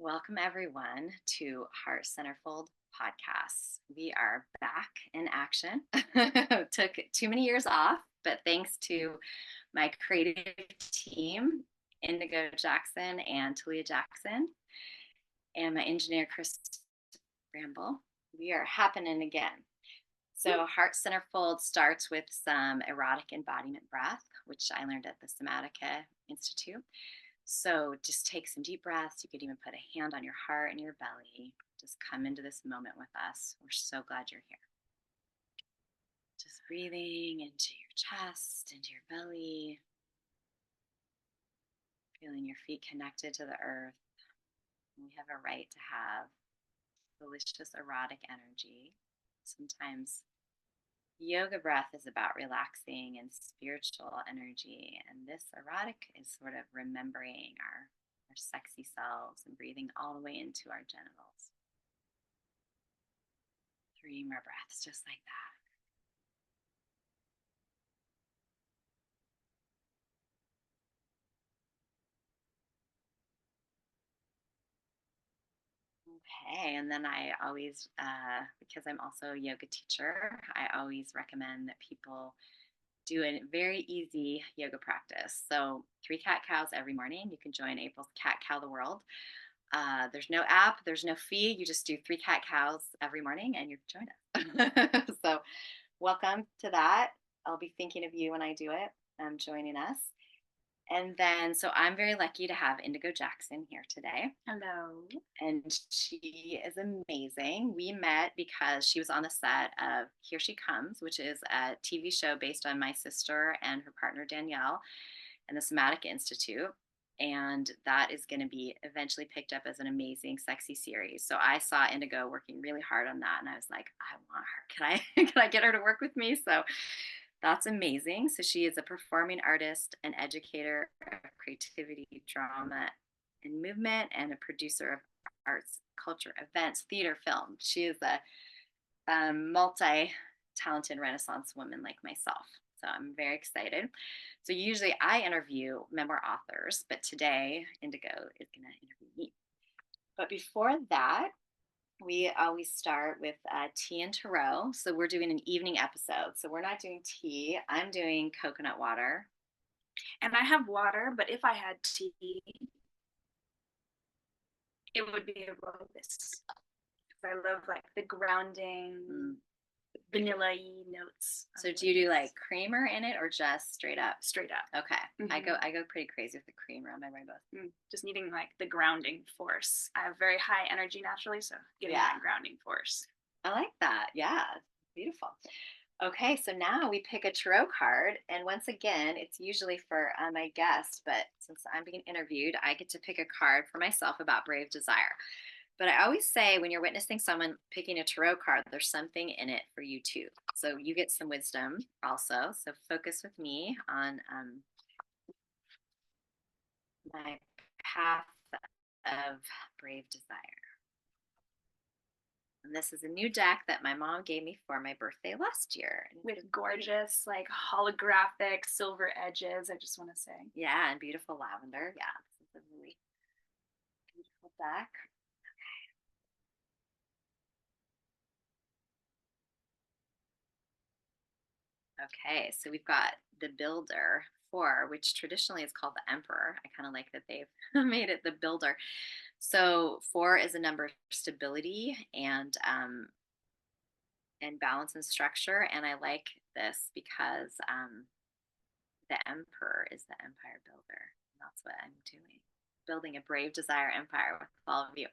Welcome, everyone, to Heart Centerfold podcasts. We are back in action. Took too many years off, but thanks to my creative team, Indigo Jackson and Talia Jackson, and my engineer, Chris Bramble, we are happening again. So, Heart Centerfold starts with some erotic embodiment breath, which I learned at the Somatica Institute. So just take some deep breaths. You could even put a hand on your heart and your belly. Just come into this moment with us. We're so glad you're here. Just breathing into your chest, into your belly. Feeling your feet connected to the earth. We have a right to have delicious erotic energy. Sometimes yoga breath is about relaxing and spiritual energy, and this erotic is sort of remembering our sexy selves and breathing all the way into our genitals. 3 more breaths, just like that. Okay, and then I always, because I'm also a yoga teacher, I always recommend that people do a very easy yoga practice. So 3 cat cows every morning. You can join April's Cat Cow the World. There's no app, there's no fee. You just do 3 cat cows every morning and you join us. So welcome to that. I'll be thinking of you when I do it. Joining us. And then, so I'm very lucky to have Indigo Jackson here today. Hello. And she is amazing. We met because she was on the set of Here She Comes, which is a TV show based on my sister and her partner Danielle and the Somatic Institute. And that is going to be eventually picked up as an amazing, sexy series. So I saw Indigo working really hard on that, and I was like, I want her. Can I get her to work with me? So that's amazing. So she is a performing artist, an educator of creativity, drama, and movement, and a producer of arts, culture, events, theater, film. She is a multi-talented Renaissance woman like myself. So I'm very excited. So usually I interview memoir authors, but today Indigo is going to interview me. But before that, we always start with tea and taro. So we're doing an evening episode. So we're not doing tea. I'm doing coconut water. And I have water, but if I had tea, it would be a rooibos. I love like the grounding, vanilla-y notes. So do you do like creamer in it or just straight up? Straight up. Okay. Mm-hmm. I go pretty crazy with the creamer on my rooibos. Just needing like the grounding force. I have very high energy naturally, so getting that grounding force. I like that. Yeah, beautiful. Okay, so now we pick a tarot card, and once again, it's usually for my guest, but since I'm being interviewed, I get to pick a card for myself about brave desire. But I always say when you're witnessing someone picking a tarot card, there's something in it for you too. So you get some wisdom also. So focus with me on my path of brave desire. And this is a new deck that my mom gave me for my birthday last year. With gorgeous, like holographic silver edges, I just want to say. Yeah, and beautiful lavender. Yeah, this is a really beautiful deck. Okay, so we've got the Builder 4, which traditionally is called the Emperor. I kind of like that they've made it the Builder. So 4 is a number of stability and balance and structure, and I like this because the Emperor is the Empire Builder. And that's what I'm doing, building a brave desire empire with all of you.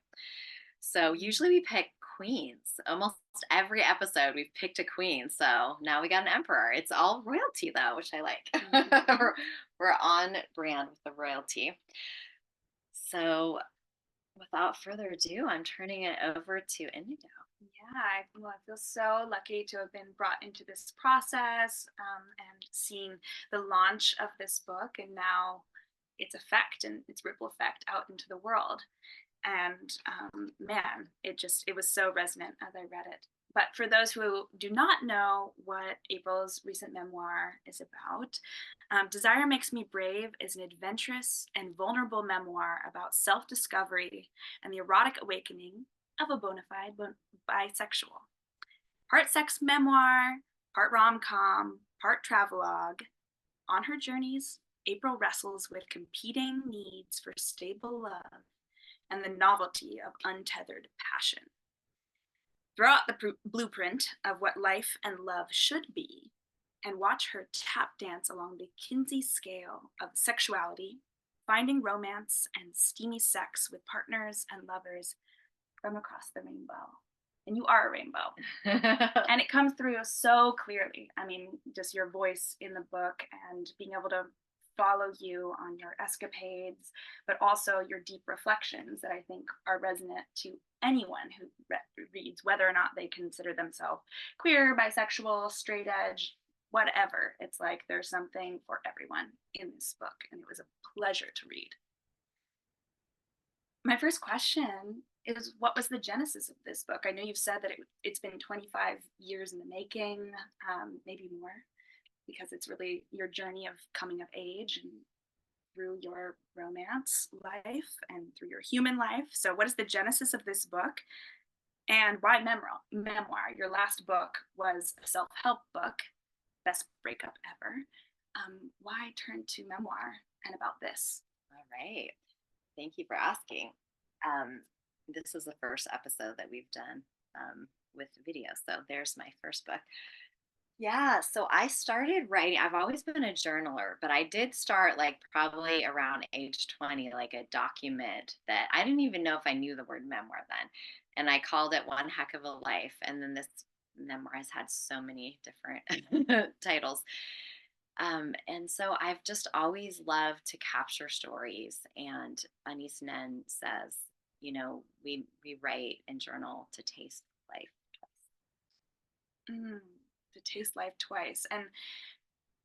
So usually we pick queens. Almost every episode we've picked a queen. So now we got an emperor. It's all royalty though, which I like. We're on brand with the royalty. So without further ado, I'm turning it over to Indigo. Yeah, I feel so lucky to have been brought into this process and seeing the launch of this book and now its effect and its ripple effect out into the world. And man, it was so resonant as I read it. But for those who do not know what April's recent memoir is about, Desire Makes Me Brave is an adventurous and vulnerable memoir about self discovery and the erotic awakening of a bona fide bisexual. Part sex memoir, part rom com, part travelogue. On her journeys, April wrestles with competing needs for stable love and the novelty of untethered passion. Throw out the blueprint of what life and love should be and watch her tap dance along the Kinsey scale of sexuality, finding romance and steamy sex with partners and lovers from across the rainbow. And you are a rainbow. And it comes through so clearly. I mean, just your voice in the book and being able to follow you on your escapades, but also your deep reflections that I think are resonant to anyone who reads, whether or not they consider themselves queer, bisexual, straight edge, whatever. It's like there's something for everyone in this book, and it was a pleasure to read. My first question is, what was the genesis of this book? I know you've said that it's been 25 years in the making, maybe more, because it's really your journey of coming of age and through your romance life and through your human life. So what is the genesis of this book? And why memoir? Your last book was a self-help book, best breakup ever. Why turn to memoir and about this? All right. Thank you for asking. This is the first episode that we've done with video. So there's my first book. Yeah, so I started writing. I've always been a journaler, but I did start like probably around age 20, like a document that I didn't even know if I knew the word memoir then. And I called it One Heck of a Life. And then this memoir has had so many different titles. And so I've just always loved to capture stories. And Anis Nen says, you know, we write and journal to taste life twice. To taste life twice. And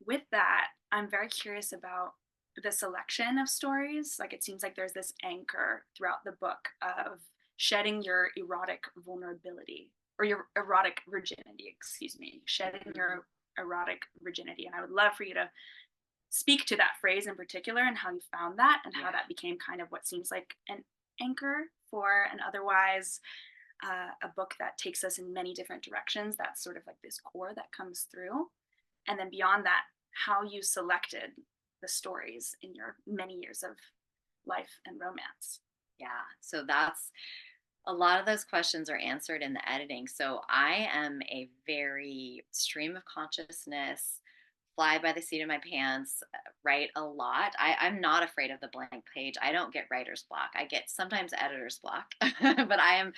with that, I'm very curious about the selection of stories. Like, it seems like there's this anchor throughout the book of shedding your erotic vulnerability, or your erotic virginity, excuse me, shedding your erotic virginity. And I would love for you to speak to that phrase in particular and how you found that and how that became kind of what seems like an anchor for an otherwise a book that takes us in many different directions. That's sort of like this core that comes through. And then beyond that, how you selected the stories in your many years of life and romance. Yeah, so that's a lot of those questions are answered in the editing. So I am a very stream of consciousness, fly by the seat of my pants, write a lot. I'm not afraid of the blank page. I don't get writer's block. I get sometimes editor's block, but I am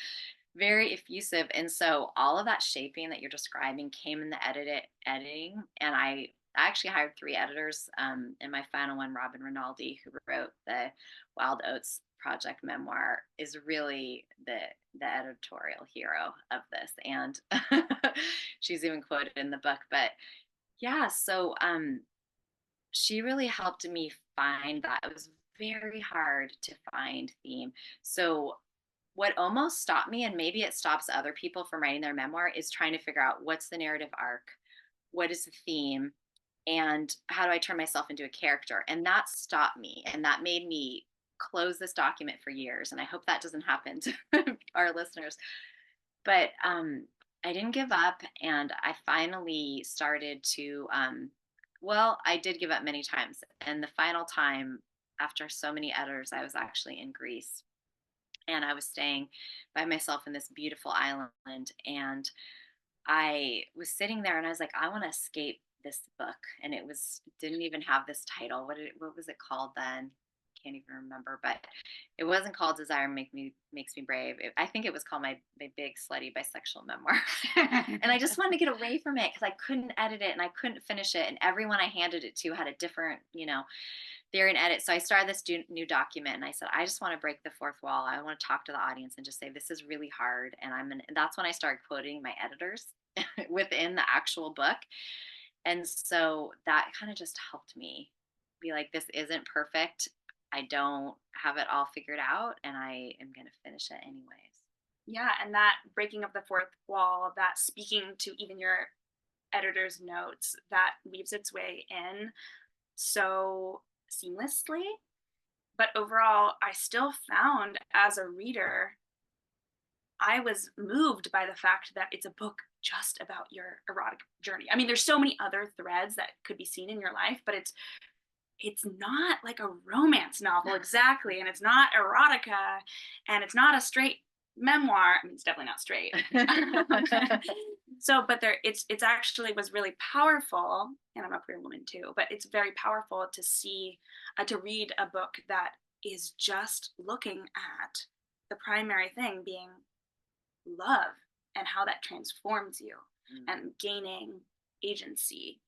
very effusive. And so all of that shaping that you're describing came in the editing. And I actually hired 3 editors. And my final one, Robin Rinaldi, who wrote the Wild Oats Project memoir, is really the editorial hero of this. And she's even quoted in the book. But yeah, so she really helped me find that. It was very hard to find theme. So what almost stopped me, and maybe it stops other people from writing their memoir, is trying to figure out what's the narrative arc, what is the theme, and how do I turn myself into a character. And that stopped me, and that made me close this document for years. And I hope that doesn't happen to our listeners. But I didn't give up, and I finally started to, well, I did give up many times. And the final time, after so many editors, I was actually in Greece. And I was staying by myself in this beautiful island. And I was sitting there and I was like, I want to escape this book. And didn't even have this title. What was it called then? Can't even remember, but it wasn't called Desire Makes Me Brave. I think it was called my big slutty bisexual memoir. And I just wanted to get away from it because I couldn't edit it and I couldn't finish it. And everyone I handed it to had a different, theory and edit. So I started this new document and I said, I just want to break the fourth wall. I want to talk to the audience and just say, this is really hard. And that's when I started quoting my editors within the actual book. And so that kind of just helped me be like, this isn't perfect. I don't have it all figured out, and I am going to finish it anyways. Yeah, and that breaking of the fourth wall, that speaking to even your editor's notes, that weaves its way in so seamlessly. But overall, I still found as a reader, I was moved by the fact that it's a book just about your erotic journey. I mean, there's so many other threads that could be seen in your life, but it's not like a romance novel exactly, and it's not erotica, and it's not a straight memoir. I mean, it's definitely not straight. So, but it's actually was really powerful, and I'm a queer woman too, but it's very powerful to see, to read a book that is just looking at the primary thing being love and how that transforms you and gaining agency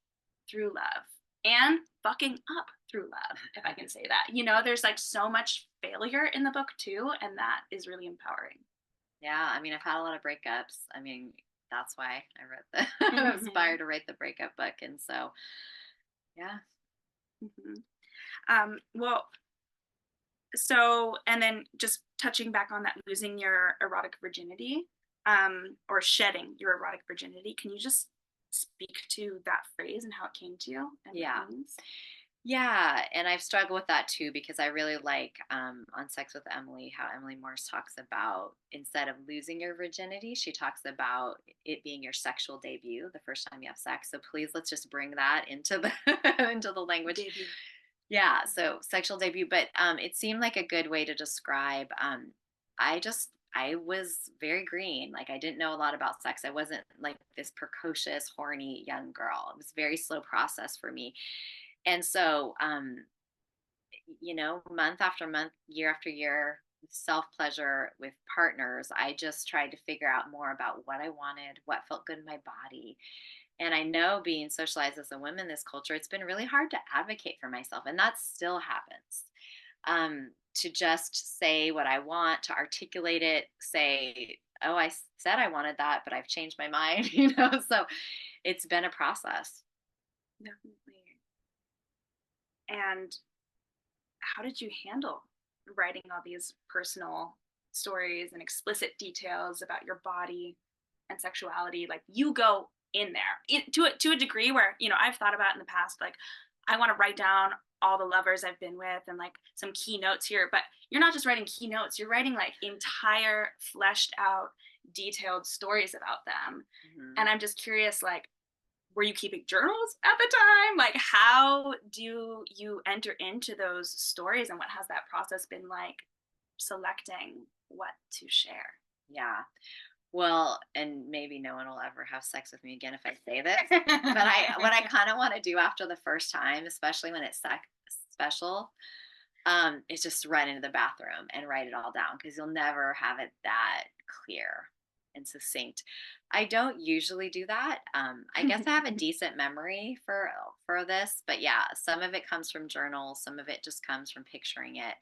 through love and fucking up through love, if I can say that. You know, there's like so much failure in the book too, and that is really empowering. Yeah, I mean, I've had a lot of breakups. I mean, that's why I wrote the I was inspired to write the breakup book, and so yeah. Well, so, and then just touching back on that, losing your erotic virginity, or shedding your erotic virginity, can you just speak to that phrase and how it came to you and Yeah. what it means? Yeah, and I've struggled with that too because I really like on Sex with Emily how Emily Morse talks about instead of losing your virginity, she talks about it being your sexual debut, the first time you have sex. So please let's just bring that into the into the language. Debut. Yeah, so sexual debut, but it seemed like a good way to describe. I was very green. Like I didn't know a lot about sex. I wasn't like this precocious, horny young girl. It was a very slow process for me. And so, month after month, year after year, self pleasure with partners, I just tried to figure out more about what I wanted, what felt good in my body. And I know being socialized as a woman in this culture, it's been really hard to advocate for myself. And that still happens. To just say what I want, to articulate it, say, oh, I said I wanted that, but I've changed my mind, So it's been a process. Definitely. And how did you handle writing all these personal stories and explicit details about your body and sexuality? Like you go in there to a degree where, I've thought about in the past, like I want to write down all the lovers I've been with and like some keynotes here, but you're not just writing keynotes, you're writing like entire fleshed out detailed stories about them. Mm-hmm. And I'm just curious, like, were you keeping journals at the time? Like, how do you enter into those stories, and what has that process been like selecting what to share? Yeah. Well, and maybe no one will ever have sex with me again if I say this. But what I kind of want to do after the first time, especially when it's special, is just run into the bathroom and write it all down because you'll never have it that clear and succinct. I don't usually do that. I guess I have a decent memory for this, but yeah, some of it comes from journals, some of it just comes from picturing it.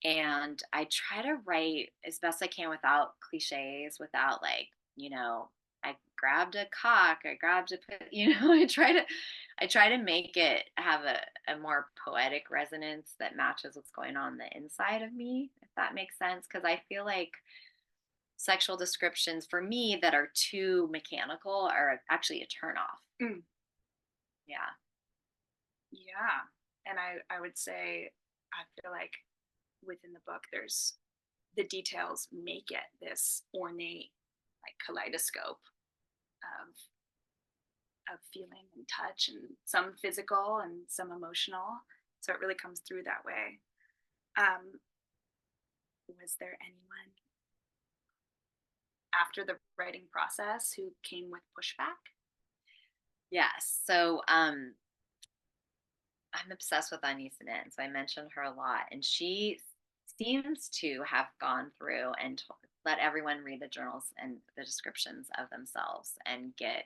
And I try to write as best I can without cliches, without like, I grabbed a cock, I grabbed a, I try to make it have a more poetic resonance that matches what's going on the inside of me, if that makes sense. Cause I feel like sexual descriptions for me that are too mechanical are actually a turnoff. Mm. Yeah. Yeah. And I would say, I feel like within the book, there's the details make it this ornate, like kaleidoscope of feeling and touch, and some physical and some emotional. So it really comes through that way. Um, was there anyone after the writing process who came with pushback? Yes. So, I'm obsessed with Anise Nin, so I mentioned her a lot, and she seems to have gone through and let everyone read the journals and the descriptions of themselves and get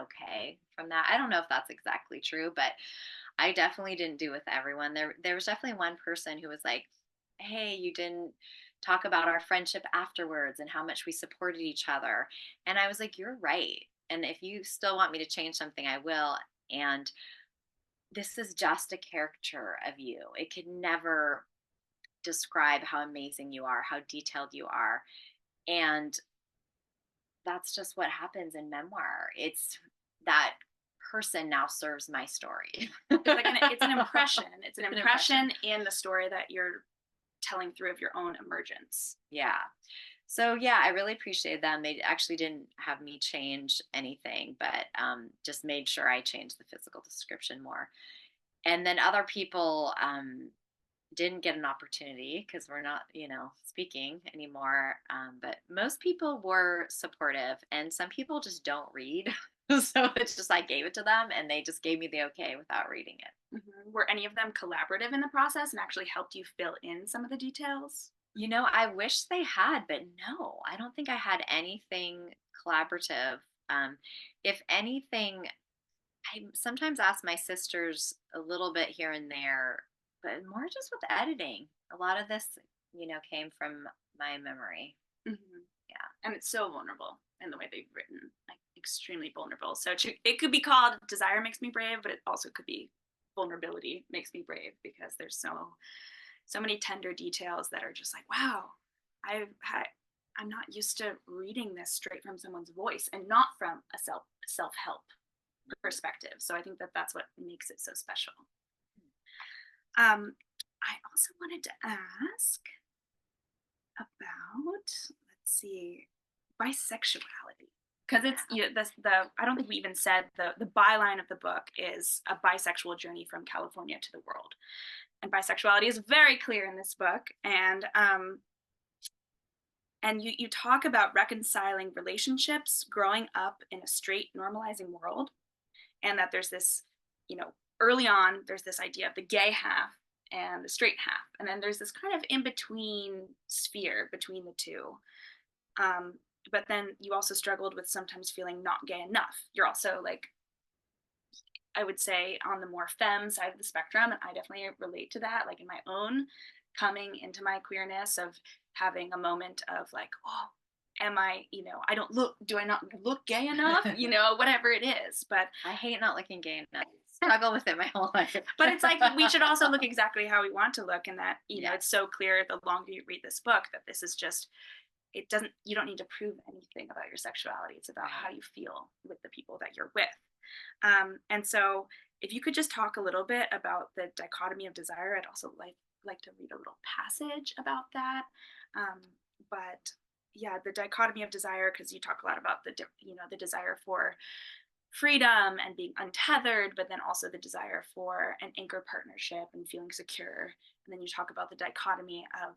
okay from that. I don't know if that's exactly true, but I definitely didn't do with everyone. There was definitely one person who was like, "Hey, you didn't talk about our friendship afterwards and how much we supported each other," and I was like, "You're right." And if you still want me to change something, I will. And this is just a caricature of you. It could never describe how amazing you are, how detailed you are. And that's just what happens in memoir. It's that person now serves my story. It's an impression. It's an impression in the story that you're telling through of your own emergence. Yeah. So yeah, I really appreciated them. They actually didn't have me change anything, but just made sure I changed the physical description more. And then other people didn't get an opportunity because we're not, speaking anymore. But most people were supportive, and some people just don't read. So it's just I gave it to them, and they just gave me the okay without reading it. Mm-hmm. Were any of them collaborative in the process and actually helped you fill in some of the details? I wish they had, but no, I don't think I had anything collaborative. Um, if anything, I sometimes ask my sisters a little bit here and there, but more just with editing. A lot of this, came from my memory. Mm-hmm. Yeah. And it's so vulnerable in the way they've written, like extremely vulnerable. So it could be called Desire Makes Me Brave, but it also could be Vulnerability Makes Me Brave, because there's so many tender details that are just like, wow, I'm not used to reading this straight from someone's voice and not from a self-help perspective. So I think that that's what makes it so special. I also wanted to ask about, let's see, bisexuality, because it's I don't think we even said the byline of the book is a bisexual journey from California to the world, and bisexuality is very clear in this book, and you talk about reconciling relationships, growing up in a straight normalizing world, and that there's this, early on there's this idea of the gay half and the straight half, and then there's this kind of in between sphere between the two. But then you also struggled with sometimes feeling not gay enough. You're also, like, I would say, on the more femme side of the spectrum, and I definitely relate to that, like in my own coming into my queerness, of having a moment of like, oh, am I, do I not look gay enough? Whatever it is. But I hate not looking gay enough. Struggle with it my whole life. But it's like, we should also look exactly how we want to look, and that, it's so clear the longer you read this book that this is just, you don't need to prove anything about your sexuality. It's about how you feel with the people that you're with. And so if you could just talk a little bit about the dichotomy of desire, I'd also like to read a little passage about that. But yeah, the dichotomy of desire, because you talk a lot about the desire for freedom and being untethered, but then also the desire for an anchor partnership and feeling secure. And then you talk about the dichotomy of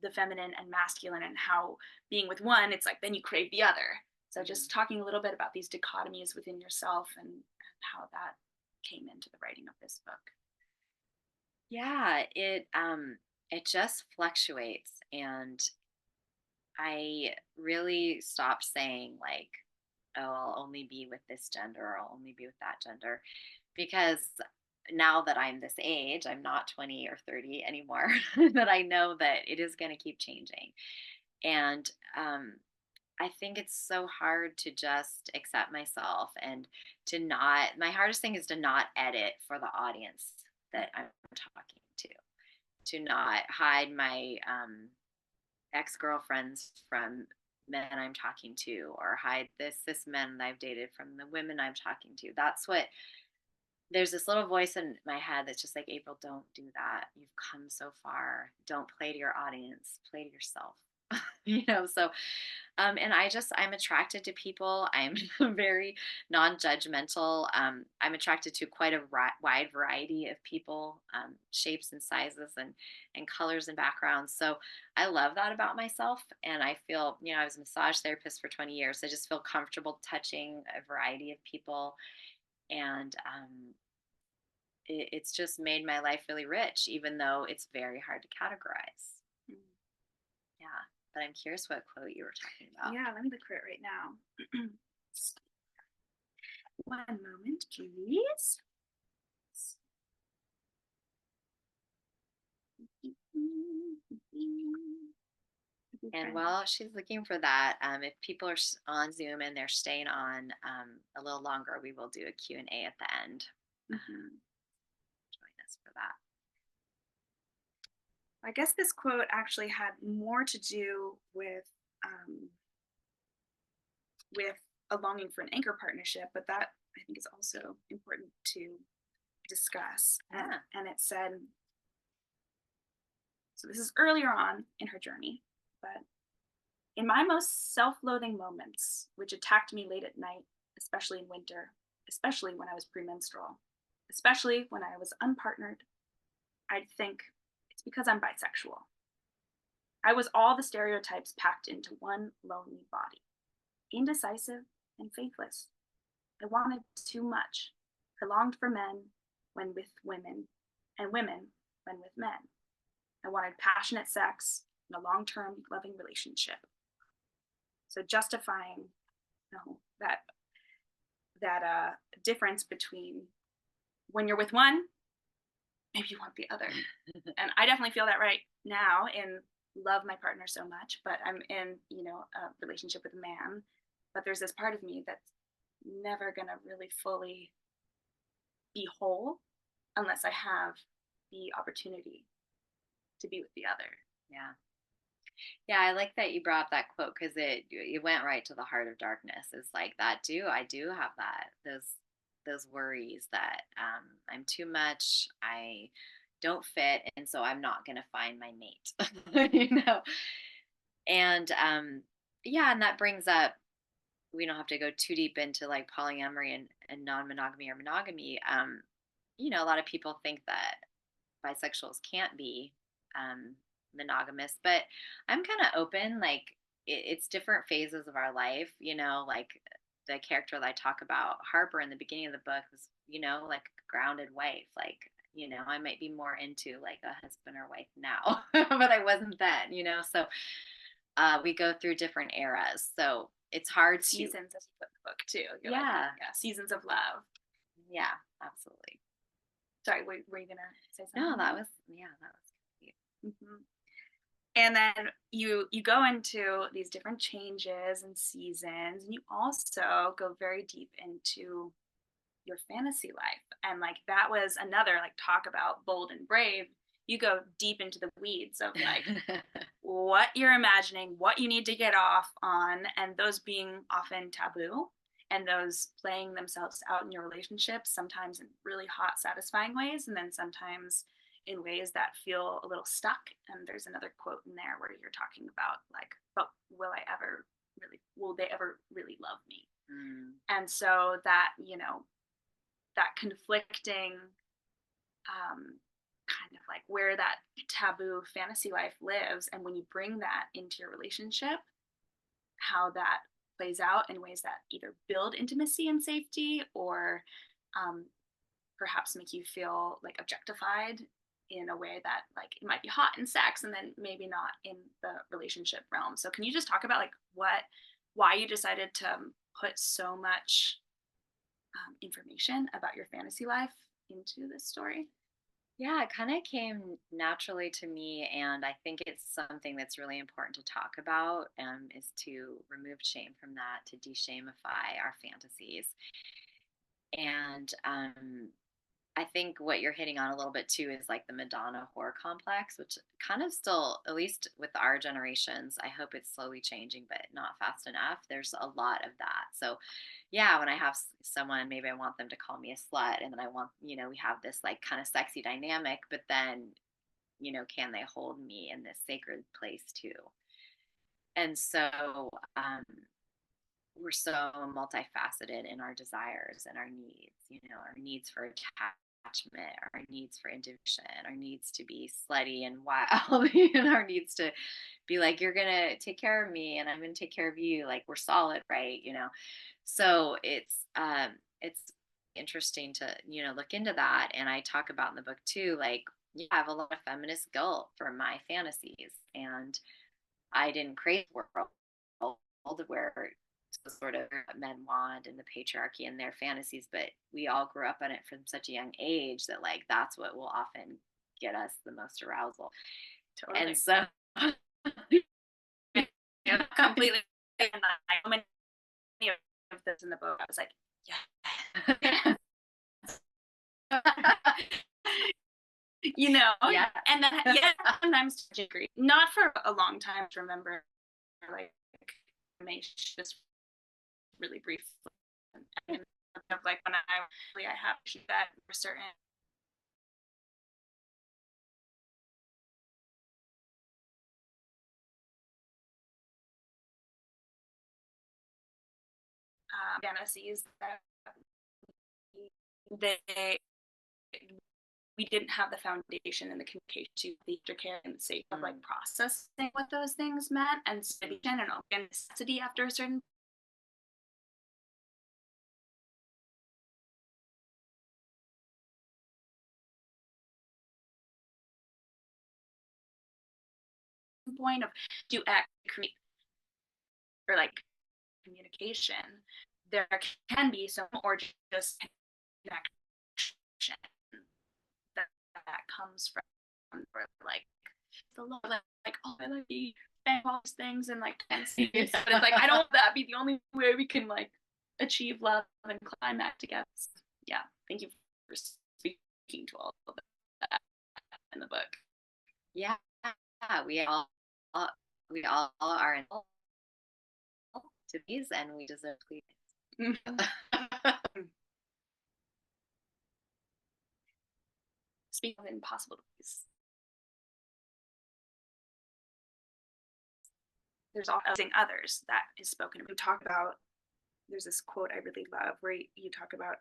the feminine and masculine, and how being with one, it's like then you crave the other. So just talking a little bit about these dichotomies within yourself, and how that came into the writing of this book. Yeah, it just fluctuates, and I really stopped saying like, oh, I'll only be with this gender, or I'll only be with that gender, because now that I'm this age, I'm not 20 or 30 anymore, that I know that it is going to keep changing. And I think it's so hard to just accept myself, and my hardest thing is to not edit for the audience that I'm talking to not hide my ex-girlfriends from men I'm talking to, or hide the cis men that I've dated from the women I'm talking to. There's this little voice in my head that's just like, April, don't do that. You've come so far. Don't play to your audience, play to yourself. So and I'm attracted to people. I'm very non-judgmental. I'm attracted to quite a wide variety of people, shapes and sizes, and colors and backgrounds. So I love that about myself. And I feel, I was a massage therapist for 20 years. I just feel comfortable touching a variety of people. And it's just made my life really rich, even though it's very hard to categorize. Mm. Yeah. But I'm curious what quote you were talking about. Yeah, let me look for it right now. One moment, please. And while she's looking for that, if people are on Zoom and they're staying on a little longer, we will do a Q&A at the end. Join us for that. I guess this quote actually had more to do with with a longing for an anchor partnership, but that I think is also important to discuss. Yeah. And it said, so this is earlier on in her journey, but in my most self-loathing moments, which attacked me late at night, especially in winter, especially when I was premenstrual, especially when I was unpartnered, I'd think it's because I'm bisexual. I was all the stereotypes packed into one lonely body, indecisive and faithless. I wanted too much. I longed for men when with women, and women when with men. I wanted passionate sex and a long-term loving relationship. So justifying, you know, that difference between when you're with one, maybe you want the other. And I definitely feel that right now, and love my partner so much, but I'm in, you know, a relationship with a man, but there's this part of me that's never gonna really fully be whole unless I have the opportunity to be with the other. Yeah. Yeah, I like that you brought up that quote because it went right to the heart of darkness. It's like that too. I do have those worries that I'm too much. I don't fit, and so I'm not gonna find my mate. you know, and yeah, and that brings up. We don't have to go too deep into like polyamory and non-monogamy or monogamy. A lot of people think that bisexuals can't be um, monogamous, but I'm kind of open. Like it's different phases of our life, like the character that I talk about, Harper, in the beginning of the book was, like a grounded wife. Like, I might be more into like a husband or wife now, but I wasn't then, So we go through different eras. So it's hard to. Seasons, as you put in the book too. Yeah. Like, yeah. Seasons of love. Yeah, absolutely. Sorry, were you gonna say something? No, that was cute. Mm-hmm. And then you go into these different changes and seasons, and you also go very deep into your fantasy life. And like that was another, like, talk about bold and brave. You go deep into the weeds of like what you're imagining, what you need to get off on, and those being often taboo, and those playing themselves out in your relationships, sometimes in really hot, satisfying ways, and then sometimes in ways that feel a little stuck. And there's another quote in there where you're talking about like, but will they ever really love me? And so that, that conflicting kind of like where that taboo fantasy life lives, and when you bring that into your relationship, how that plays out in ways that either build intimacy and safety, or perhaps make you feel like objectified in a way that like it might be hot in sex and then maybe not in the relationship realm. So can you just talk about like why you decided to put so much information about your fantasy life into this story? Yeah, it kind of came naturally to me, and I think it's something that's really important to talk about, is to remove shame from that, to de-shamify our fantasies. And I think what you're hitting on a little bit too is like the Madonna horror complex, which kind of still, at least with our generations, I hope it's slowly changing, but not fast enough. There's a lot of that. So, yeah, when I have someone, maybe I want them to call me a slut, and then I want, we have this like kind of sexy dynamic, but then, can they hold me in this sacred place too? And so, we're so multifaceted in our desires and our needs, our needs for attachment, our needs for intuition, our needs to be slutty and wild, and our needs to be like, you're going to take care of me and I'm going to take care of you. Like we're solid, right? So it's interesting to, look into that. And I talk about in the book too, like, yeah, I have a lot of feminist guilt for my fantasies, and I didn't create the world where the sort of men want and the patriarchy and their fantasies, but we all grew up in it from such a young age that like that's what will often get us the most arousal. Totally. And so yeah, completely. And I many of this in the book, I was like, yeah. Yeah. And then, yeah, sometimes agree. Not for a long time to remember like just really brief. And of like when I have that for certain fantasies that they we didn't have the foundation and the communication to the aftercare and the state of like processing what those things meant, and necessity after a certain point of do act create or like communication, there can be some or just connection that comes from or like the love like oh I like the all these things and like but it's like I don't want that be the only way we can like achieve love and climb that together. Yeah, thank you for speaking to all of that in the book. Yeah, we all are in to these, and we deserve cleavage. Speaking of impossible to please, there's also others that is spoken. We talk about. There's this quote I really love where you talk about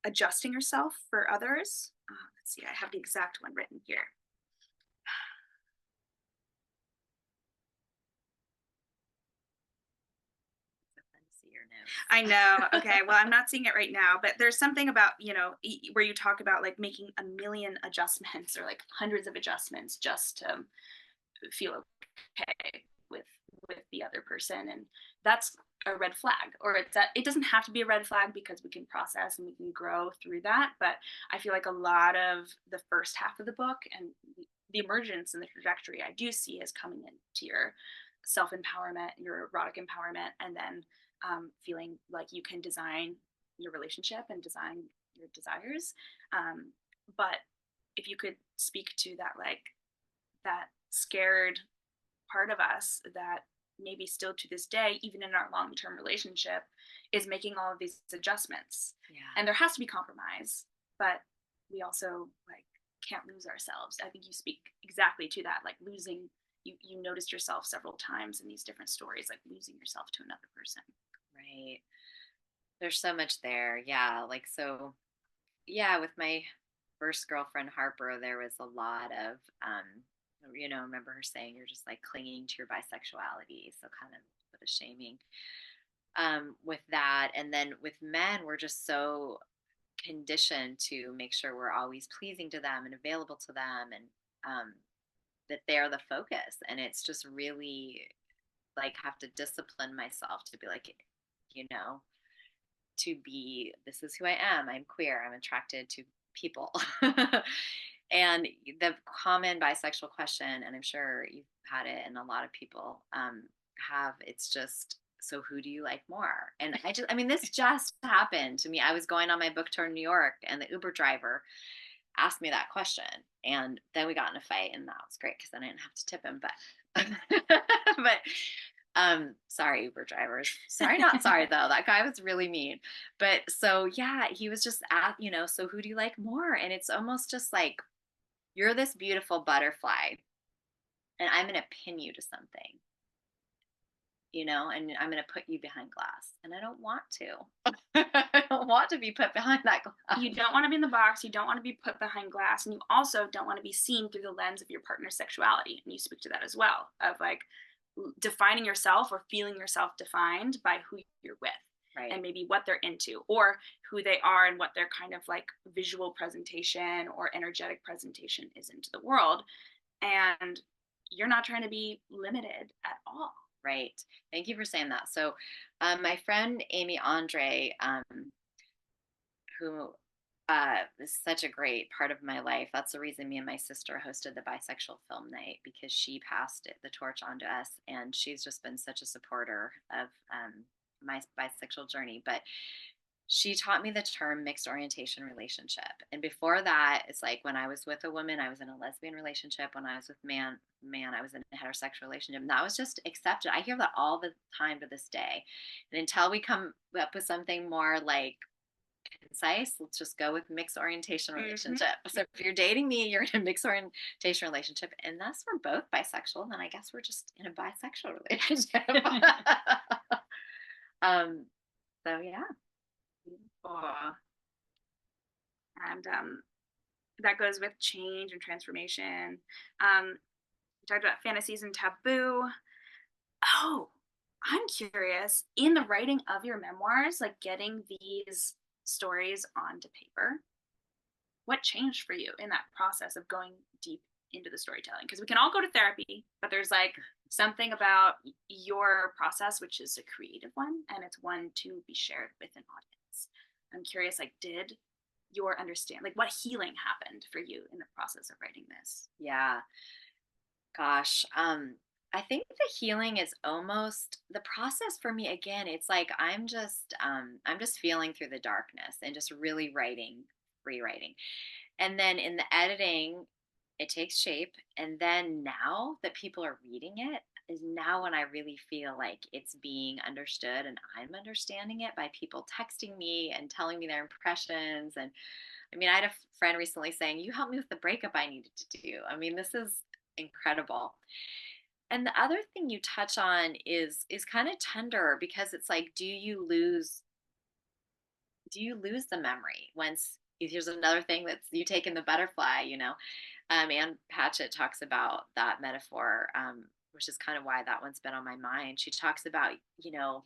adjusting yourself for others. Let's see, I have the exact one written here. I know. Okay. Well, I'm not seeing it right now, but there's something about, you know, where you talk about like making a million adjustments or like hundreds of adjustments just to feel okay with the other person. And that's a red flag, or it's that it doesn't have to be a red flag because we can process and we can grow through that. But I feel like a lot of the first half of the book and the emergence and the trajectory I do see is coming into your self-empowerment, your erotic empowerment, and then feeling like you can design your relationship and design your desires. But if you could speak to that, like that scared part of us that maybe still to this day, even in our long-term relationship, is making all of these adjustments. Yeah. And there has to be compromise, but we also like can't lose ourselves. I think you speak exactly to that, like losing. You noticed yourself several times in these different stories, like losing yourself to another person. Right. There's so much there. Yeah. Like, so, yeah, with my first girlfriend, Harper, there was a lot of, remember her saying you're just like clinging to your bisexuality. So kind of a bit of shaming with that. And then with men, we're just so conditioned to make sure we're always pleasing to them and available to them, and that they're the focus. And it's just really like have to discipline myself to be like, to be, this is who I am. I'm queer. I'm attracted to people. And the common bisexual question, and I'm sure you've had it, and a lot of people have, it's just, so who do you like more? And this just happened to me. I was going on my book tour in New York, and the Uber driver asked me that question. And then we got in a fight, and that was great because I didn't have to tip him. But sorry, Uber drivers. Sorry, not sorry though. That guy was really mean. But so yeah, he was just at, so who do you like more? And it's almost just like, you're this beautiful butterfly, and I'm going to pin you to something, and I'm going to put you behind glass. And I don't want to. I don't want to be put behind that glass. You don't want to be in the box. You don't want to be put behind glass. And you also don't want to be seen through the lens of your partner's sexuality. And you speak to that as well, of like defining yourself or feeling yourself defined by who you're with. Right. And maybe what they're into, or who they are and what their kind of like visual presentation or energetic presentation is into the world. And you're not trying to be limited at all. Right. Thank you for saying that. So my friend Amy Andre, who is such a great part of my life. That's the reason me and my sister hosted the Bisexual Film Night, because she passed the torch on to us, and she's just been such a supporter of my bisexual journey. But She taught me the term mixed orientation relationship. And before that, it's like when I was with a woman, I was in a lesbian relationship. When I was with man, I was in a heterosexual relationship. And that was just accepted. I hear that all the time to this day. And until we come up with something more like concise, let's just go with mixed orientation Mm-hmm. relationship. So if you're dating me, you're in a mixed orientation relationship. And thus we're both bisexual, then I guess we're just in a bisexual relationship. um, so yeah. Beautiful. And that goes with change and transformation. We talked about fantasies and taboo. Oh, I'm curious, in the writing of your memoirs, like getting these stories onto paper, what changed for you in that process of going deep into the storytelling? Because we can all go to therapy, but there's like something about your process, which is a creative one, and it's one to be shared with an audience. I'm curious, like, did your understand, like, what healing happened for you in the process of writing this? Yeah. Gosh. I think the healing is almost the process for me again. It's like I'm just feeling through the darkness and just really rewriting. And then in the editing, it takes shape. And then now that people are reading it is now when I really feel like it's being understood and I'm understanding it by people texting me and telling me their impressions. And I mean, I had a friend recently saying, "You helped me with the breakup I needed to do." I mean, this is incredible. And the other thing you touch on is kind of tender because it's like, do you lose the memory once here's another thing that's you take in the butterfly, you know? Anne Patchett talks about that metaphor, which is kind of why that one's been on my mind. She talks about, you know,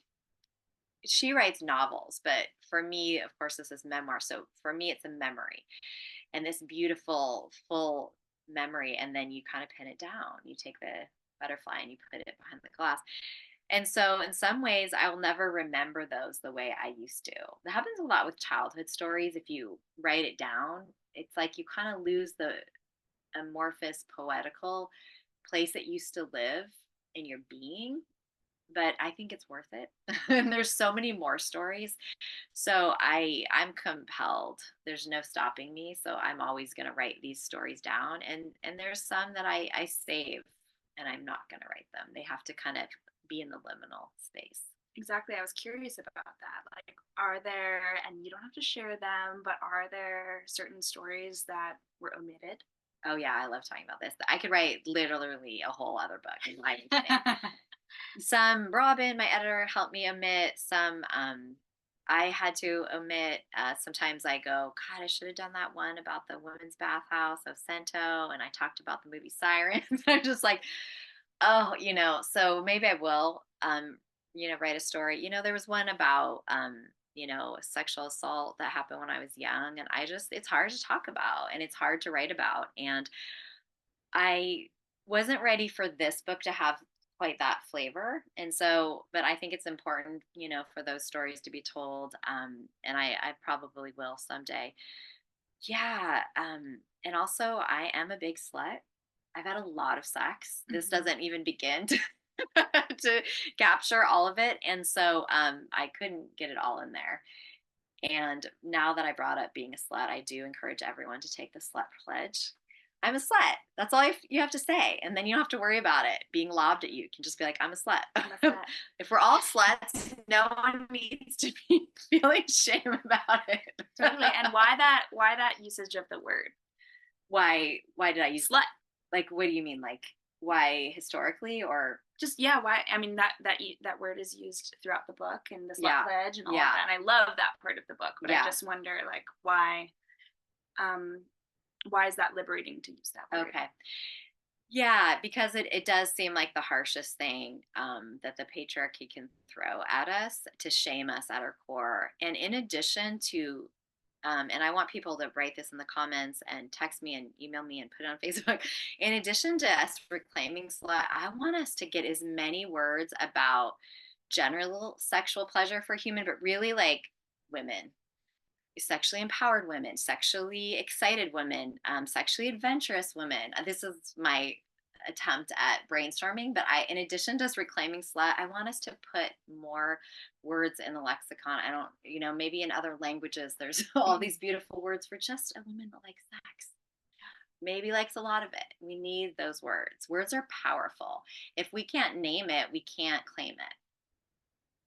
she writes novels, but for me, of course, this is memoir. So for me, it's a memory and this beautiful, full memory. And then you kind of pin it down. You take the butterfly and you put it behind the glass. And so, in some ways, I will never remember those the way I used to. That happens a lot with childhood stories. If you write it down, it's like you kind of lose the amorphous, poetical place it used to live in your being. But I think it's worth it. And there's so many more stories. So I'm compelled. There's no stopping me. So I'm always going to write these stories down. And there's some that I save and I'm not going to write them. They have to kind of be in the liminal space. Exactly. I was curious about that. Like, are there, and you don't have to share them, but are there certain stories that were omitted? Oh yeah, I love talking about this. I could write literally a whole other book. Some Robin, my editor, helped me omit. Some I had to omit. Sometimes I go, God, I should have done that one about the women's bathhouse of Cento, and I talked about the movie Sirens. I'm just like, oh, you know, so maybe I will, you know, write a story. You know, there was one about, you know, sexual assault that happened when I was young, and it's hard to talk about and it's hard to write about. And I wasn't ready for this book to have quite that flavor. And so, but I think it's important, you know, for those stories to be told. And I probably will someday. Yeah. And also, I am a big slut. I've had a lot of sex. This Mm-hmm. doesn't even begin to, to capture all of it. And so I couldn't get it all in there. And now that I brought up being a slut, I do encourage everyone to take the Slut Pledge. I'm a slut. That's all you have to say. And then you don't have to worry about it being lobbed at you. You can just be like, I'm a slut. I'm a slut. If we're all sluts, no one needs to be feeling shame about it. Totally. And why that usage of the word? Why did I use Slut. like what do you mean? Like why historically or Just yeah, why? I mean that word is used throughout the book and the Slut yeah. Pledge and all Yeah. of that. And I love that part of the book, but Yeah. I just wonder like um why is that liberating to use that word? Okay. Yeah, because it does seem like the harshest thing that the patriarchy can throw at us to shame us at our core. And in addition to, and I want people to write this in the comments and text me and email me and put it on Facebook. In addition to us reclaiming slut, I want us to get as many words about general sexual pleasure for human, but really like women, sexually empowered women, sexually excited women, sexually adventurous women. This is my attempt at brainstorming, but in addition to just reclaiming slut, I want us to put more words in the lexicon. I don't, maybe in other languages, there's all these beautiful words for just a woman that likes sex. Maybe likes a lot of it. We need those words. Words are powerful. If we can't name it, we can't claim it.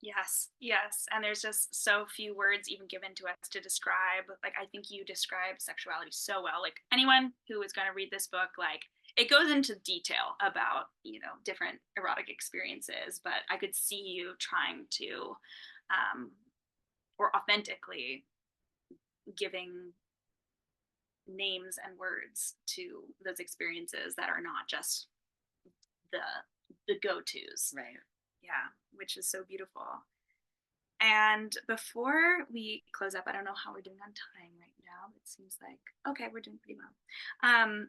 Yes, yes. And there's just so few words even given to us to describe. Like, I think you describe sexuality so well. Like, anyone who is going to read this book, like, it goes into detail about, different erotic experiences, but I could see you trying to, or authentically giving names and words to those experiences that are not just the go-tos. Right. Yeah, which is so beautiful. And before we close up, I don't know how we're doing on time right now. It seems like, okay, we're doing pretty well.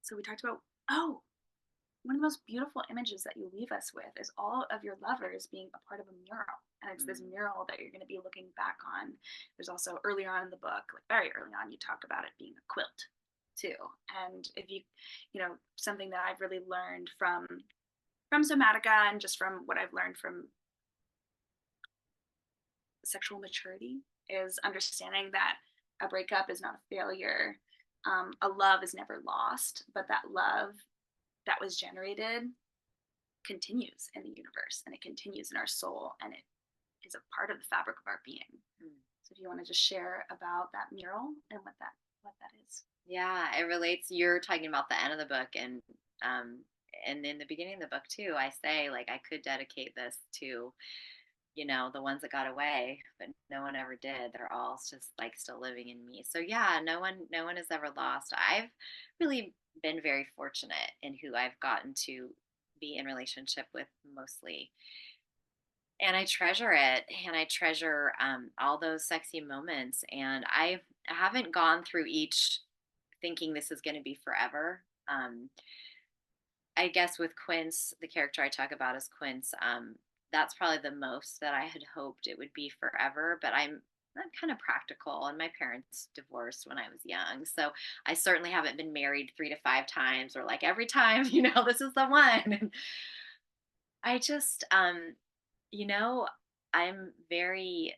So we talked about, one of the most beautiful images that you leave us with is all of your lovers being a part of a mural. And it's this mural that you're going to be looking back on. There's also earlier on in the book, like very early on, you talk about it being a quilt too. And if you, something that I've really learned from Somatica and just from what I've learned from sexual maturity is understanding that a breakup is not a failure. A love is never lost, but that love that was generated continues in the universe and it continues in our soul and it is a part of the fabric of our being. So if you want to just share about that mural and what that is. Yeah, it relates. You're talking about the end of the book, and in the beginning of the book too, I say like I could dedicate this to, the ones that got away, but no one ever did. They're all just like still living in me. So yeah, no one is ever lost. I've really been very fortunate in who I've gotten to be in relationship with mostly. And I treasure it, and I treasure all those sexy moments. And I haven't gone through each thinking this is going to be forever. I guess with Quince, the character I talk about is Quince. That's probably the most that I had hoped it would be forever. But I'm kind of practical, and my parents divorced when I was young, so I certainly haven't been married 3 to 5 times or like every time, this is the one. I just, I'm very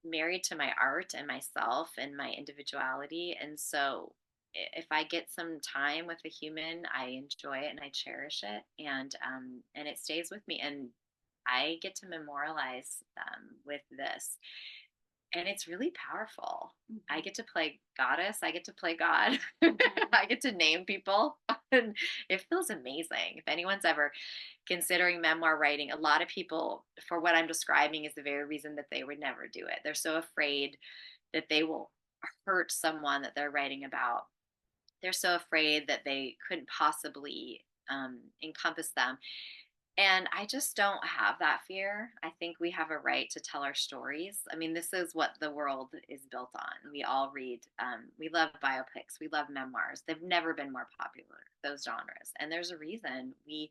married to my art and myself and my individuality. And so if I get some time with a human, I enjoy it and I cherish it. And it stays with me. And I get to memorialize with this. And it's really powerful. I get to play goddess. I get to play God. I get to name people. And it feels amazing. If anyone's ever considering memoir writing, a lot of people, for what I'm describing, is the very reason that they would never do it. They're so afraid that they will hurt someone that they're writing about. They're so afraid that they couldn't possibly encompass them. And I just don't have that fear. I think we have a right to tell our stories. I mean, this is what the world is built on. We all read, we love biopics, we love memoirs. They've never been more popular, those genres. And there's a reason we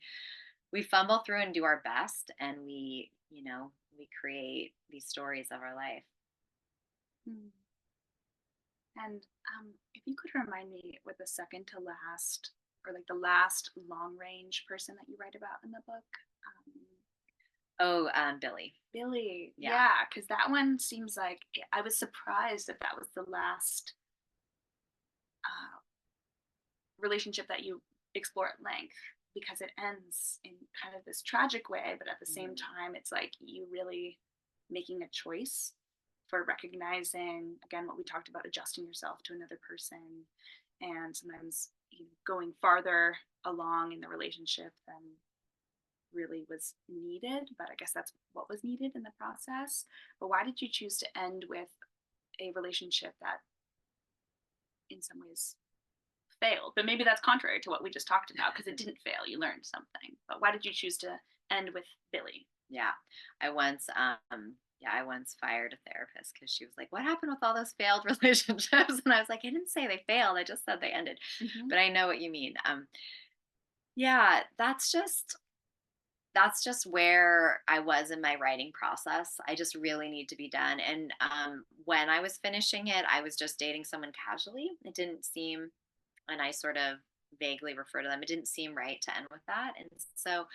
fumble through and do our best, and we create these stories of our life. And if you could remind me with the second to last, or like the last long range person that you write about in the book. Billy. Billy, yeah, because that one seems like I was surprised that was the last relationship that you explore at length, because it ends in kind of this tragic way, but at the same time, it's like you really making a choice for recognizing, again, what we talked about, adjusting yourself to another person, and sometimes going farther along in the relationship than really was needed. But I guess that's what was needed in the process. But why did you choose to end with a relationship that in some ways failed? But maybe that's contrary to what we just talked about, because it didn't fail. You learned something. But why did you choose to end with Billy? Yeah, I once fired a therapist because she was like, "What happened with all those failed relationships?" And I was like, "I didn't say they failed. I just said they ended." But I know what you mean. Yeah, that's just where I was in my writing process. I just really need to be done. And when I was finishing it, I was just dating someone casually. It didn't seem, and I sort of vaguely refer to them. It didn't seem right to end with that. And so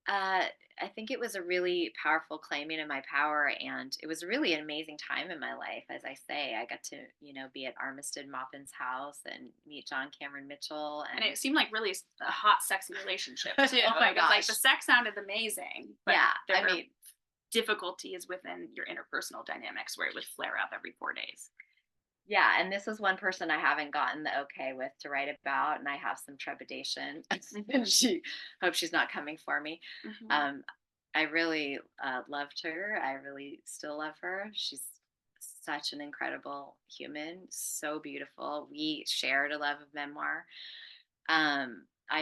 I think it was a really powerful claiming of my power, and it was really an amazing time in my life. As I say, I got to, be at Armistead Maupin's house and meet John Cameron Mitchell, and it seemed like really a hot, sexy relationship too. Oh my gosh! Like the sex sounded amazing, but yeah, there were difficulties within your interpersonal dynamics where it would flare up every 4 days. Yeah, and this is one person I haven't gotten the okay with to write about, and I have some trepidation. And she hopes she's not coming for me. Mm-hmm. I really loved her. I really still love her. She's such an incredible human, so beautiful. We shared a love of memoir. I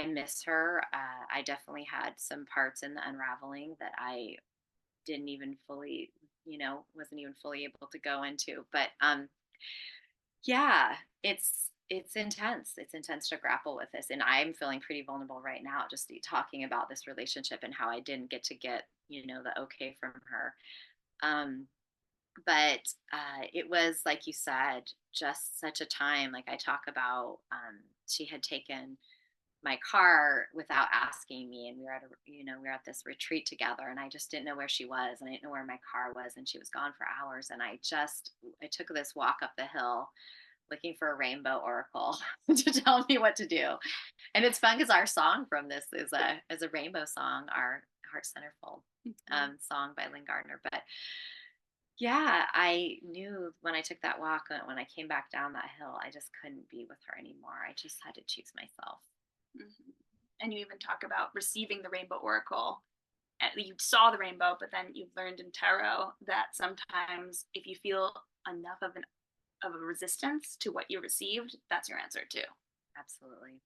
miss her. I definitely had some parts in the unraveling that I didn't even fully, wasn't even fully able to go into. But yeah, it's intense. It's intense to grapple with this, and I'm feeling pretty vulnerable right now, just talking about this relationship and how I didn't get to get the okay from her. But it was, like you said, just such a time. Like I talk about, she had taken my car without asking me, and we were at this retreat together, and I just didn't know where she was, and I didn't know where my car was, and she was gone for hours, and I took this walk up the hill looking for a rainbow oracle to tell me what to do. And it's fun because our song from this is a rainbow song, our Heart Centerfold song by Lynn Gardner. But yeah, I knew when I took that walk, when I came back down that hill, I just couldn't be with her anymore. I just had to choose myself. Mm-hmm. And you even talk about receiving the rainbow oracle. You saw the rainbow, but then you've learned in tarot that sometimes if you feel enough of a resistance to what you received, that's your answer too. Absolutely.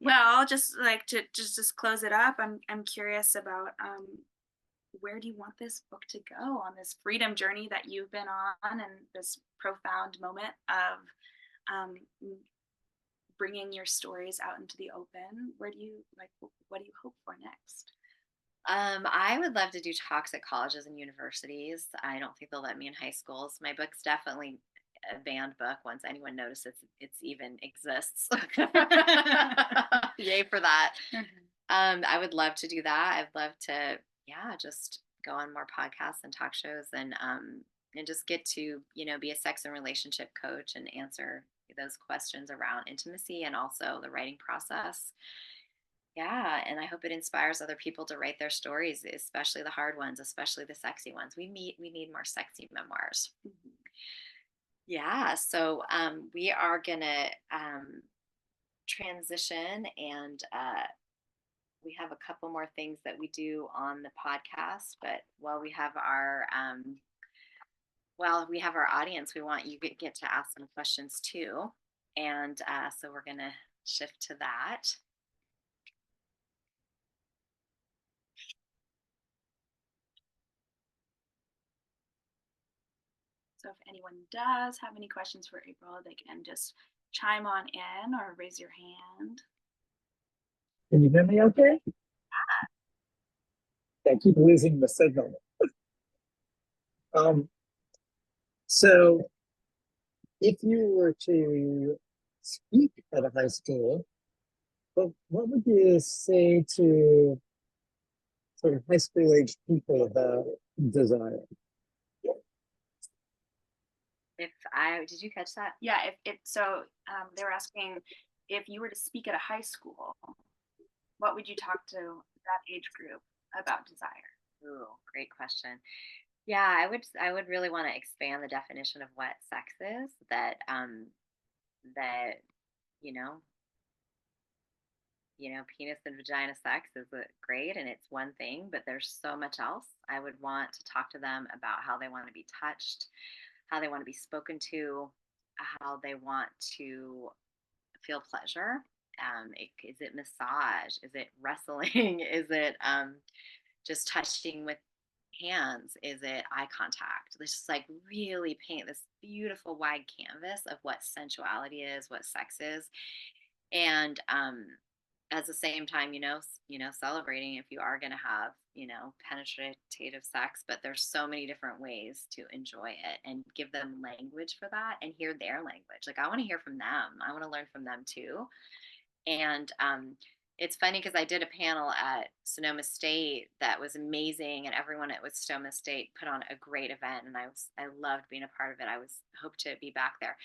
Well, just like to just close it up, I'm curious about where do you want this book to go on this freedom journey that you've been on, and this profound moment of bringing your stories out into the open? What do you hope for next? I would love to do talks at colleges and universities. I don't think they'll let me in high schools. My book's definitely a banned book once anyone notices it's even exists. Yay for that. Mm-hmm. I would love to do that. I'd love to, just go on more podcasts and talk shows, and just get to, be a sex and relationship coach and answer those questions around intimacy and also the writing process. Yeah, and I hope it inspires other people to write their stories, especially the hard ones, especially the sexy ones. We need more sexy memoirs. Mm-hmm. Yeah, so we are gonna transition, and we have a couple more things that we do on the podcast. But while we have our audience, we want you to get to ask some questions too, and so we're gonna shift to that. So if anyone does have any questions for April, they can just chime on in or raise your hand. Can you hear me okay? I keep losing the signal. So if you were to speak at a high school, what would you say to sort of high school age people about desire? Did you catch that? Yeah, they were asking if you were to speak at a high school, what would you talk to that age group about desire? Ooh, great question. Yeah, I would really want to expand the definition of what sex is. That penis and vagina sex is great, and it's one thing, but there's so much else. I would want to talk to them about how they want to be touched, how they want to be spoken to, how they want to feel pleasure. Is it massage? Is it wrestling? Is it just touching with hands? Is it eye contact? Let's just like really paint this beautiful wide canvas of what sensuality is, what sex is. And at the same time, celebrating if you are going to have, penetrative sex, but there's so many different ways to enjoy it and give them language for that and hear their language. Like I want to hear from them. I want to learn from them too. And it's funny because I did a panel at Sonoma State that was amazing, and everyone at Sonoma State put on a great event, and I loved being a part of it. I hope to be back there.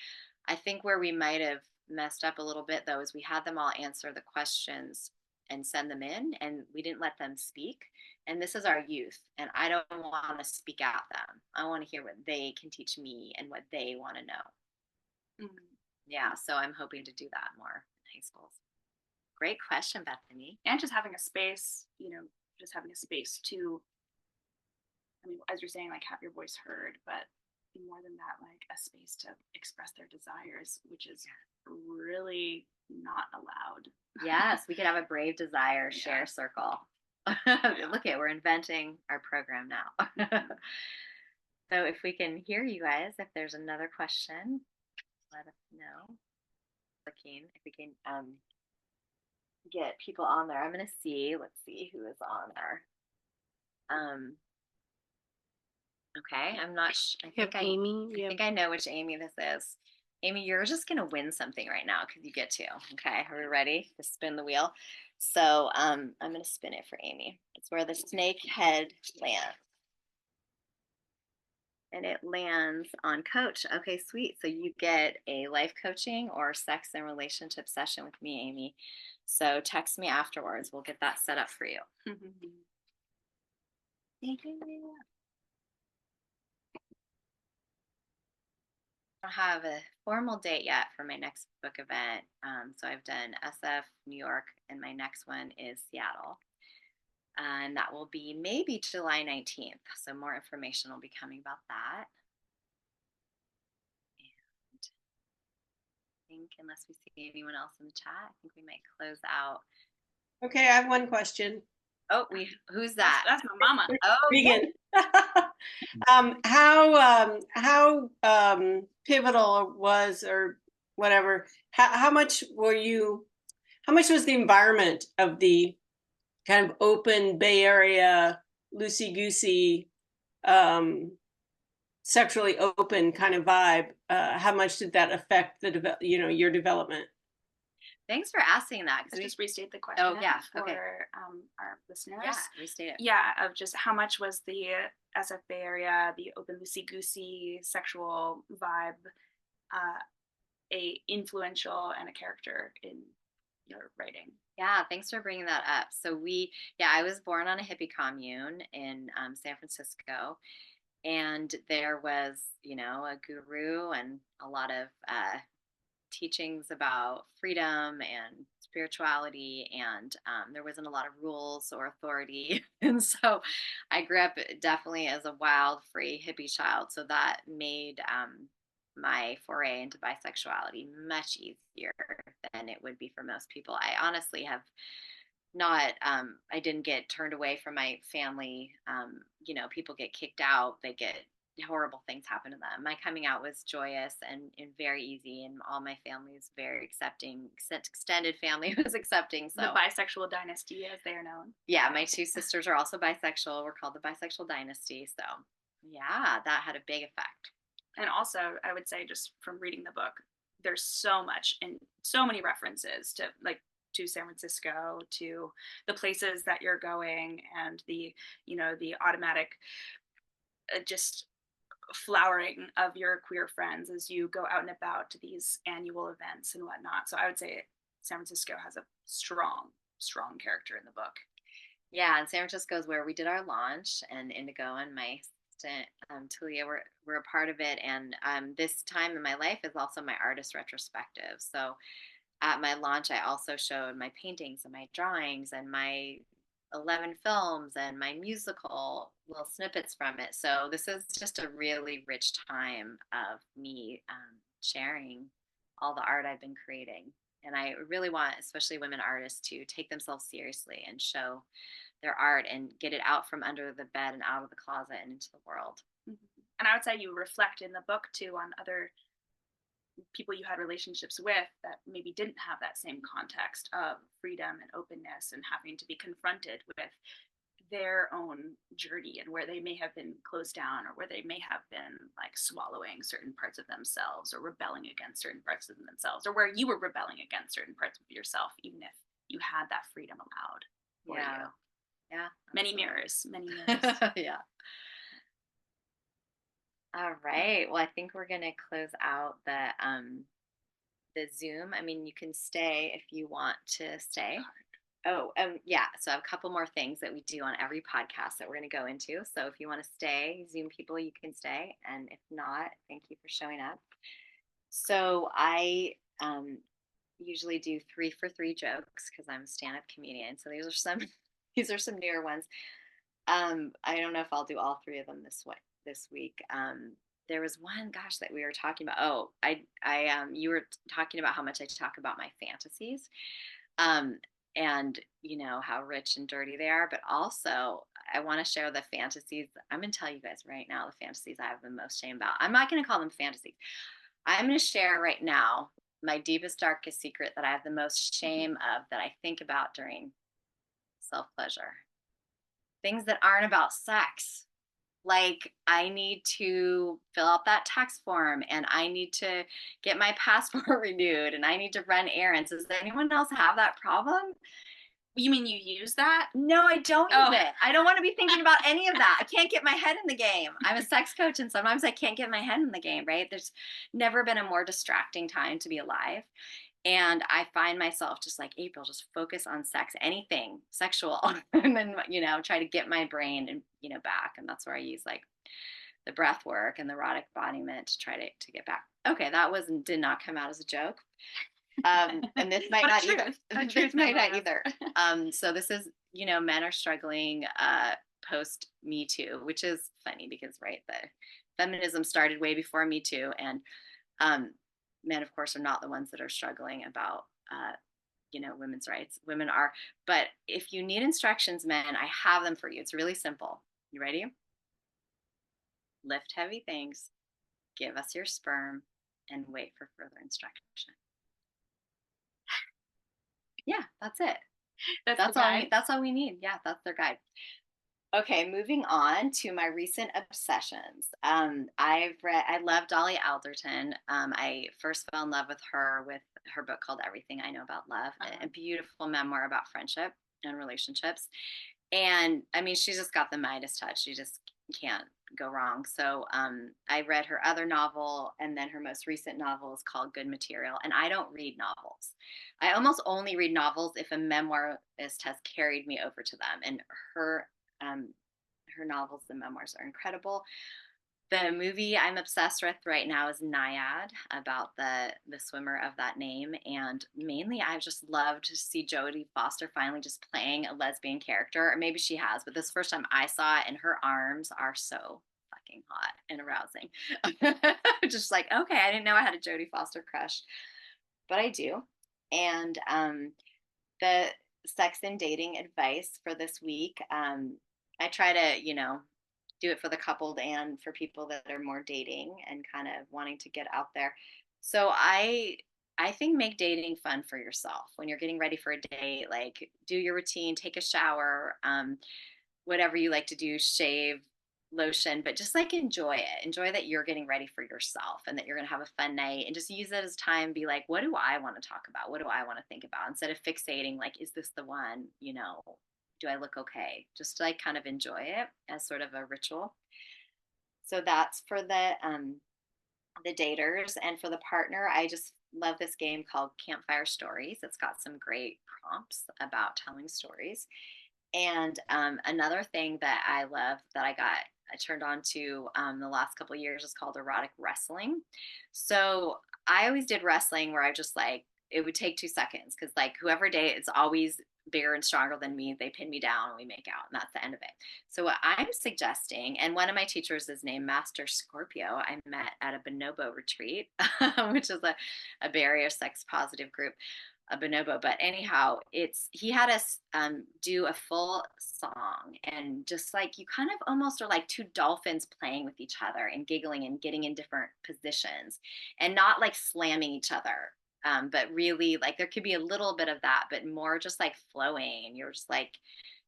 I think where we might have messed up a little bit though is we had them all answer the questions and send them in, and we didn't let them speak. And this is our youth, and I don't want to speak at them. I want to hear what they can teach me and what they want to know. Mm-hmm. Yeah, so I'm hoping to do that more in high schools. Great question, Bethany. And just having a space, just having a space to, I mean, as you're saying, like have your voice heard, but more than that, like a space to express their desires, which is really not allowed. Yes, we could have a Brave Desire share circle. Look at, we're inventing our program now. So if we can hear you guys, if there's another question, let us know. Looking if we can get people on there. I'm gonna see. Let's see who is on there. Okay, I'm not. I think Amy. I think I know which Amy this is. Amy, you're just gonna win something right now because you get to. Okay, are we ready to spin the wheel? So I'm gonna spin it for Amy. It's where the snake head lands. And it lands on coach. Okay, sweet. So you get a life coaching or sex and relationship session with me, Amy. So text me afterwards. We'll get that set up for you. Thank you. I don't have a formal date yet for my next book event. So I've done SF, New York, and my next one is Seattle. And that will be maybe July 19th. So more information will be coming about that. And I think unless we see anyone else in the chat, I think we might close out. Okay, I have one question. Oh, who's that? That's my mama. Oh, Regan. How pivotal was, or whatever, how much was the environment of the kind of open Bay Area, loosey-goosey, sexually open kind of vibe, how much did that affect your development? Thanks for asking that. Let's just restate the question. Oh, yeah. For okay. Our listeners. Yeah, restate it. Yeah, of just how much was the SF Bay Area, the open loosey-goosey sexual vibe, a influential and a character in your writing? Yeah, thanks for bringing that up. So I was born on a hippie commune in San Francisco, and there was, a guru and a lot of teachings about freedom and spirituality, and there wasn't a lot of rules or authority. And so I grew up definitely as a wild, free hippie child. So that made my foray into bisexuality much easier than it would be for most people. I honestly have not, I didn't get turned away from my family. People get kicked out, they get horrible things happen to them. My coming out was joyous and very easy, and all my family is very accepting. Extended family was accepting. So the bisexual dynasty, as they are known. Yeah, my two sisters are also bisexual. We're called the Bisexual Dynasty. So yeah, that had a big effect. And also, I would say, just from reading the book, there's so much and so many references to San Francisco, to the places that you're going, and the automatic just flowering of your queer friends as you go out and about to these annual events and whatnot. So I would say San Francisco has a strong character in the book. Yeah, and San Francisco is where we did our launch, and Indigo and my assistant Talia were a part of it. And this time in my life is also my artist retrospective. So at my launch, I also showed my paintings and my drawings and my 11 films and my musical little snippets from it. So this is just a really rich time of me sharing all the art I've been creating. And I really want, especially women artists, to take themselves seriously and show their art and get it out from under the bed and out of the closet and into the world. And I would say you reflect in the book too on other people you had relationships with that maybe didn't have that same context of freedom and openness, and having to be confronted with their own journey and where they may have been closed down, or where they may have been like swallowing certain parts of themselves or rebelling against certain parts of themselves, or where you were rebelling against certain parts of yourself, even if you had that freedom allowed for you. Yeah. Many mirrors, many mirrors. Yeah. All right. Well, I think we're going to close out the Zoom. I mean, you can stay if you want to stay. Oh, yeah. So I have a couple more things that we do on every podcast that we're going to go into. So if you want to stay, Zoom people, you can stay. And if not, thank you for showing up. So I usually do 3 for 3 jokes because I'm a stand-up comedian. So these are some newer ones. I don't know if I'll do all 3 of them this week. There was one, gosh, that we were talking about. Oh, you were talking about how much I talk about my fantasies. And how rich and dirty they are, but also I want to share the fantasies. I'm going to tell you guys right now the fantasies I have the most shame about. I'm not going to call them fantasies. I'm going to share right now my deepest, darkest secret that I have the most shame of, that I think about during self-pleasure. Things that aren't about sex. Like, I need to fill out that tax form, and I need to get my passport renewed, and I need to run errands. Does anyone else have that problem? You mean you use that? No, I don't use it. I don't want to be thinking about any of that. I can't get my head in the game. I'm a sex coach, and sometimes I can't get my head in the game, right? There's never been a more distracting time to be alive. And I find myself just like, April, just focus on sex, anything sexual, and then, try to get my brain and, back. And that's where I use like the breath work and the erotic embodiment to try to get back. Okay. That did not come out as a joke. And this might not either. This might not either. So this is, men are struggling, post Me Too, which is funny because, right, the feminism started way before Me Too. And, men, of course, are not the ones that are struggling about, women's rights. Women are. But if you need instructions, men, I have them for you. It's really simple. You ready? Lift heavy things, give us your sperm, and wait for further instruction. Yeah, that's it. That's all we need. Yeah, that's their guide. Okay, moving on to my recent obsessions. I love Dolly Alderton. I first fell in love with her book called Everything I Know About Love, a beautiful memoir about friendship and relationships. And I mean, she's just got the Midas touch. You just can't go wrong. So I read her other novel, and then her most recent novel is called Good Material. And I don't read novels. I almost only read novels if a memoirist has carried me over to them. And her novels, the memoirs, are incredible. The movie I'm obsessed with right now is Naiad, about the swimmer of that name. And mainly I've just loved to see Jody Foster finally just playing a lesbian character. Or maybe she has, but this is the first time I saw it, and her arms are so fucking hot and arousing. Just like, okay, I didn't know I had a Jody Foster crush, but I do. And the sex and dating advice for this week, I try to, do it for the coupled and for people that are more dating and kind of wanting to get out there. So I think make dating fun for yourself. When you're getting ready for a date, like, do your routine, take a shower, whatever you like to do, shave, lotion, but just like enjoy it. Enjoy that you're getting ready for yourself and that you're going to have a fun night, and just use it as time. Be like, what do I want to talk about? What do I want to think about? Instead of fixating, like, is this the one, do I look okay? Just like kind of enjoy it as sort of a ritual. So that's for the daters. And for the partner, I just love this game called Campfire Stories. It's got some great prompts about telling stories. And another thing that I love that I turned on to the last couple of years is called erotic wrestling. So I always did wrestling where I just like, it would take 2 seconds because like whoever dates, it's always bigger and stronger than me. They pin me down and we make out, and that's the end of it. So what I'm suggesting, and one of my teachers is named Master Scorpio, I met at a Bonobo retreat, which is a Bay Area sex positive group. a bonobo. But anyhow, he had us do a full song, and just like you kind of almost are like two dolphins playing with each other and giggling and getting in different positions, and not like slamming each other. But really, like there could be a little bit of that, but more just like flowing, and you're just like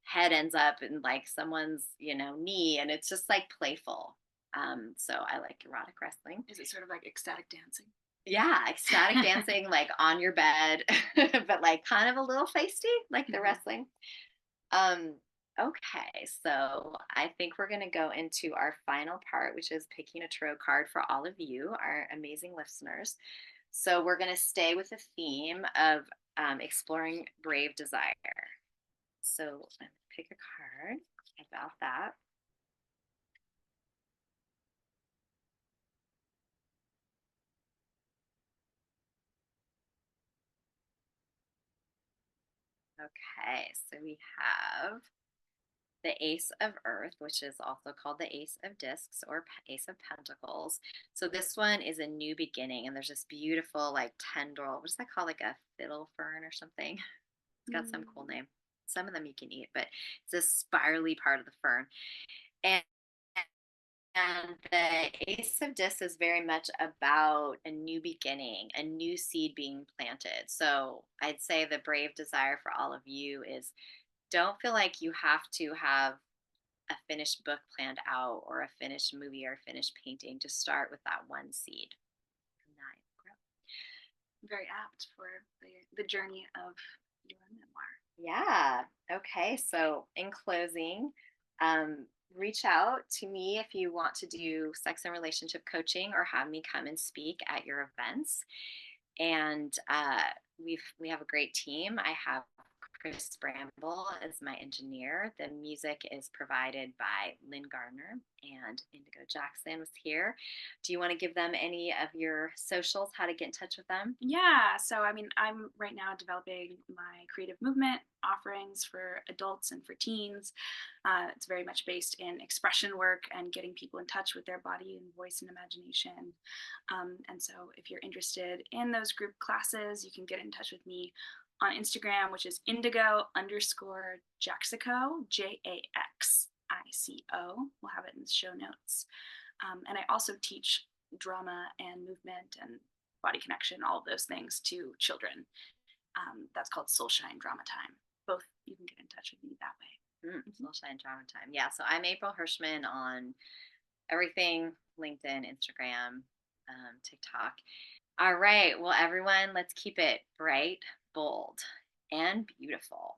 head ends up in like someone's, knee, and it's just like playful. So I like erotic wrestling. Is it sort of like ecstatic dancing? Yeah, ecstatic dancing, like on your bed, but like kind of a little feisty, like the wrestling. Um, okay, so I think we're going to go into our final part, which is picking a tarot card for all of you, our amazing listeners. So we're going to stay with the theme of exploring brave desire. So I'm going to pick a card about that. Okay, so we have the Ace of Earth, which is also called the Ace of Discs or Ace of Pentacles. So this one is a new beginning, and there's this beautiful like tendril. What's that called? Like a fiddle fern or something? It's got some cool name. Some of them you can eat, but it's a spirally part of the fern. And the Ace of Discs is very much about a new beginning, a new seed being planted. So I'd say the brave desire for all of you is, don't feel like you have to have a finished book planned out or a finished movie or a finished painting. Just start with that one seed. Very apt for the journey of your memoir. Yeah. Okay. So in closing, reach out to me if you want to do sex and relationship coaching or have me come and speak at your events. And we have a great team. I have Chris Bramble as my engineer. The music is provided by Lynn Gardner, and Indigo Jackson was here. Do you want to give them any of your socials, how to get in touch with them? Yeah, so I mean, I'm right now developing my creative movement offerings for adults and for teens. It's very much based in expression work and getting people in touch with their body and voice and imagination. And so if you're interested in those group classes, you can get in touch with me on Instagram, which is indigo_Jaxico, Jaxico. We'll have it in the show notes. And I also teach drama and movement and body connection, all of those things to children. That's called Soulshine Drama Time. Both, you can get in touch with me that way. Soulshine Drama Time. Yeah, so I'm April Hirschman on everything, LinkedIn, Instagram, TikTok. All right, well, everyone, let's keep it bright, bold, and beautiful.